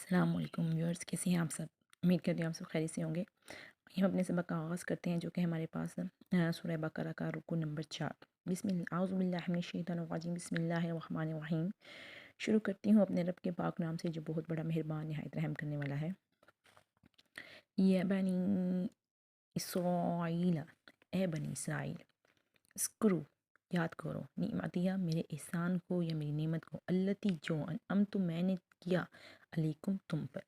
अस्सलाम वालेकुम व्यूअर्स, कैसे हैं आप सब। उम्मीद करती हूँ आप सब खैरियत से होंगे। हम अपने सबक का आगाज़ करते हैं जो कि हमारे पास सूरह बकरा का रुकू नंबर 4। आऊज़ु बिल्लाहि मिनश शैतानिर रजीम, बिस्मिल्लाहिर रहमानिर रहीम। शुरू करती हूँ अपने रब के पाक नाम से जो बहुत बड़ा मेहरबान निहायत रहम करने वाला है। या बनी इसराइल, ए बनी इसराइल, स्क्रू याद करो, निमतिया मेरे एहसान को या मेरी नेमत को, अल्लती जो अनअमतु मैंने किया, अलैकुम तुम पर।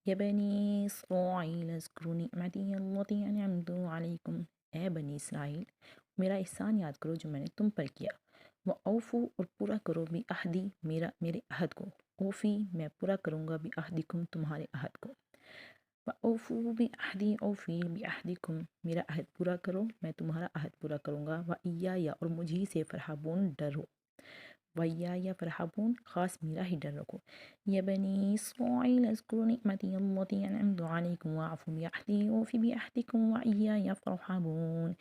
या बनी इसराइल अस्कुरू निमती अल्लती अनअमतु अलैकुम, ए बनी इसराइल मेरा एहसान याद करो जो मैंने तुम पर किया। व औफू और पूरा करो भी अहदी मेरे अहद को, ओफ़ी मैं पूरा करूँगा भी अहदिकुम तुम्हारे अहद को। औफू भी अहदी औफी भी अहदिकुम मेरा अहद पूरा करो मैं तुम्हारा अहद पूरा करूँगा। व इय्या और मुझी से फ़रहबून डरो, वैया या फ़रहबून ख़ास मेरा ही डर रखो। या बनी इस्राईल अज़्कुरू निअमती अल्लती अनअमतु अलैकुम वअफ़ू बिअहदी औफ़ी बिअहदिकुम व इय्या फ़रहबून।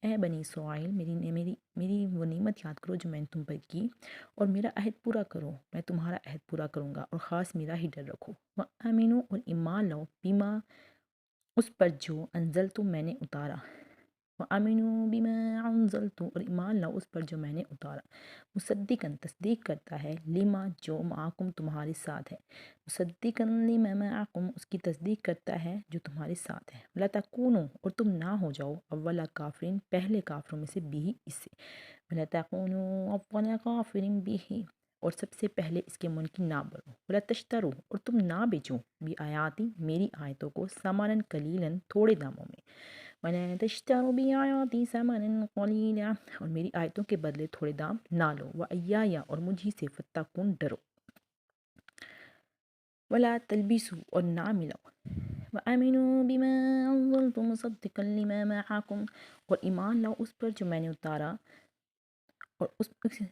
ए बनी इस्राईल मेरी वो नेमत याद करो जो मैंने तुम पर की, और मेरा अहद पूरा करो मैं तुम्हारा अहद पूरा करूँगा, और ख़ास मेरा ही डर रखो। व आमिनू और ईमान लाओ बीमा उस पर जो अंज़लतु मैंने उतारा। व आमिनू बिमा अंज़लतु और ईमान लाओ उस पर जो मैंने उतारा। मुसद्दिकन तस्दीक करता है, लिमा जो माकुम तुम्हारे साथ है। मुसद्दिकन लिमा माकुम उसकी तस्दीक करता है जो तुम्हारे साथ है। वला तकूनो और तुम ना हो जाओ, अव्वला काफिरिन पहले काफिरों में से भी इससे। वला तकूनो अव्वला काफिरिन बिही और सबसे पहले इसके मुनकिर ना बनो। वला तश्तरो और तुम ना बेचो भी आयाती मेरी आयतों को, समानन कलीलन थोड़े दामों में। वला तश्तरो भी आयाती समानन कलीला और मेरी आयतों के बदले थोड़े दाम ना लो। व अय्या और मुझी से फत्ताकुन डरो। वला तलबिसु और ना मिलाओ। व आमिनू बिमा अंज़लतु मुसद्दिक़न लिमा मअकुम और ईमान लाओ उस पर जो मैंने उतारा, और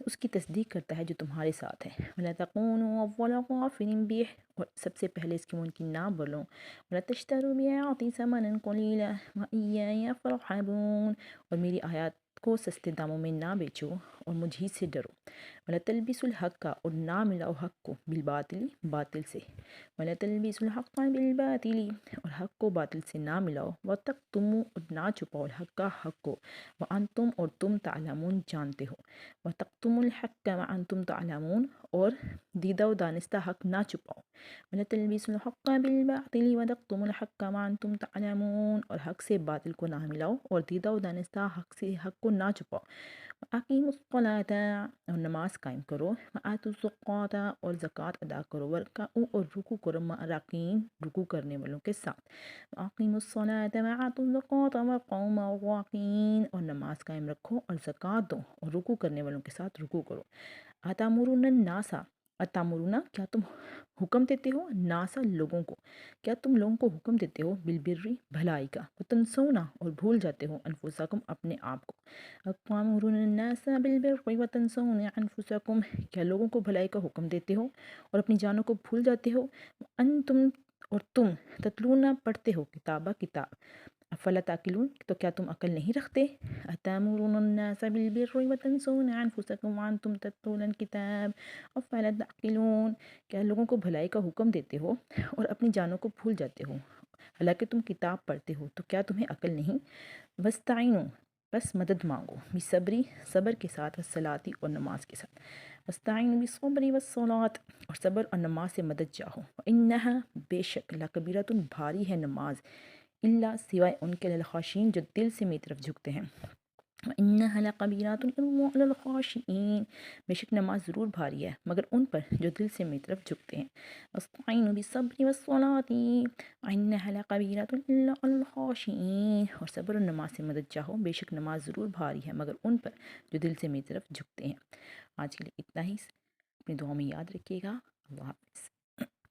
उसकी तस्दीक करता है जो तुम्हारे साथ है। वला तकूनु अव्वला काफ़िरिन बिह और सबसे पहले इसके मुनकिर ना बोलो। वला तश्तरू बिआयाती समनन क़लीला व इय्या फ़रहबून और मेरी आयत को सस्ते दामों में ना बेचो और मुझी से डरो। वला तलबिसुल हक़्क़ा और ना मिलाओ हक़ को बिलबातिल बातिल से। वला तलबिसुल हक़्क़ा बिलबातिली और हक़ को बातिल से ना मिलाओ। व तक्तुमू और ना छुपाओ हक़्क़ा हक़ को, व अंतुम और तुम तालमून जानते हो। व तक्तुमुल हक़्क़ व अंतुम तालमून और दीदा व दानिस्ता हक़ ना छुपाओ। वला तलबिसुल हक़्क़ा बिलबातिली व तक्तुमुल हक़्क़ व अंतुम तालमून और हक़ से बातिल को ना मिलाओ और दीदा व दानिस्ता हक़ से हक़ को ना छुपाओ। अकीमुस्सलाता और नमाज कायम करो। व आतुज़्ज़काता और ज़कात अदा करो। वरकऊ और रुकू करो मअराकीन रुकू करने वालों के साथ। अकीमुस्सलाता व आतुज़्ज़काता वरकऊ मअराकीन और नमाज कायम रखो और ज़कात दो और रुकू करने वालों के साथ रुकू करो। अतामुरुन नासा अतामुरुना क्या तुम हुक्म देते हो, नासा लोगों को क्या तुम लोगों को हुक्म देते हो, बिलबिर्री भलाई का, वतनसौना और भूल जाते हो, अनफुसकुम अपने आप को। अतामुरुन नासा बिलबिर्री वतनसौना अनफुसकुम क्या लोगों को भलाई का हुक्म देते हो और अपनी जानों को भूल जाते हो। तुम और तुम ततलूना पढ़ते हो किताबा किताब, अफ़ला ताक़िलून तो क्या तुम अकल नहीं रखते। अतामुरुन्नासा बिलबिर्रि वतनसौना अनफुसकुम व अंतुम ततलूनल किताब अफ़ला ताक़िलून क्या लोगों को भलाई का हुक्म देते हो और अपनी जानों को भूल जाते हो, हालांकि तुम किताब पढ़ते हो, तो क्या तुम्हें अकल नहीं। वस्ताइनु बस मदद मांगो, बिसब्री सब्र के साथ, वस्सलाती और नमाज के साथ। वस्ताइनु बिसब्री वस्सलात और सब्र और नमाज से मदद चाहो। इन्नहा बेशक लकबीरतुन भारी है नमाज, इल्ला सिवाय उनके ललखाशीन जो दिल से मेरी तरफ झुकते हैं। इन्नहा लकबीरतुन इल्ला ललखाशीन बेशक नमाज ज़रूर भारी है मगर उन पर जो दिल से मेरी तरफ झुकते हैं। वस्ताइनु बिस्सब्रि वस्सलाती इन्नहा लकबीरतुन इल्ला ललखाशीन और सब्र और नमाज से मदद चाहो, बेशक नमाज ज़रूर भारी है मगर उन पर जो दिल से मेरी तरफ झुकते हैं। आज के लिए इतना ही, अपनी दुआ में याद रखिएगा। अल्लाह हाफ़िज़।